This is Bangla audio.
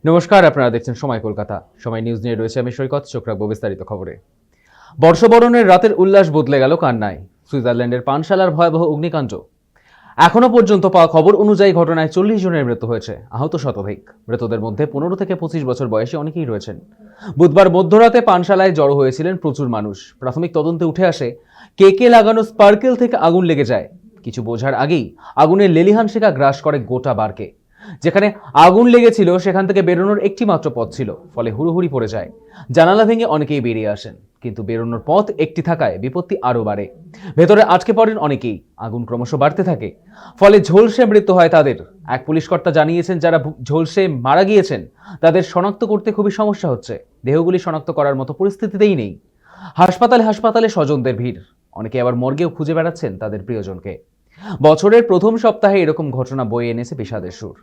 নমস্কার, আপনারা দেখছেন সময় কলকাতা। সময় নিউজ নিয়ে রয়েছে আমি সৈকত। চোখ রাখবো বিস্তারিত খবরে। বর্ষবরণের রাতের উল্লাস বদলে গেল কান্নায়। সুইজারল্যান্ডের পানশালার ভয়াবহ অগ্নিকাণ্ড। এখনো পর্যন্ত পাওয়া খবর অনুযায়ী ঘটনায় 40 জনের মৃত্যু হয়েছে, আহত শতাধিক। মৃতদের মধ্যে 15 থেকে 25 বছর বয়সী অনেকেই রয়েছেন। বুধবার মধ্যরাতে পানশালায় জড়ো হয়েছিলেন প্রচুর মানুষ। প্রাথমিক তদন্তে উঠে আসে কেকে লাগানো স্পার্কেল থেকে আগুন লেগে যায়। কিছু বোঝার আগেই আগুনের লেলিহান শিখা গ্রাস করে গোটা বারকে। যেখানে আগুন লেগেছিল সেখান থেকে বেরোনোর একটি মাত্র পথ ছিল, ফলে হুড়োহুড়ি পড়ে যায়। জানালা ভেঙে অনেকেই বেরিয়ে আসেন, কিন্তু বেরোনোর পথ একটি থাকায় বিপত্তি আরও বাড়ে। ভেতরে আটকে পড়েন অনেকেই। আগুন ক্রমশ বাড়তে থাকে, ফলে ঝলসে মৃত্যু হয় তাদের। এক পুলিশ কর্তা জানিয়েছেন, যারা ঝলসে মারা গিয়েছেন তাদের শনাক্ত করতে খুবই সমস্যা হচ্ছে। দেহগুলি শনাক্ত করার মতো পরিস্থিতিতেই নেই। হাসপাতালে স্বজনদের ভিড়। অনেকে আবার মর্গেও খুঁজে বেড়াচ্ছেন তাদের প্রিয়জনকে। বছরের প্রথম সপ্তাহে এরকম ঘটনা বয়ে এনেছে বিষাদের সুর।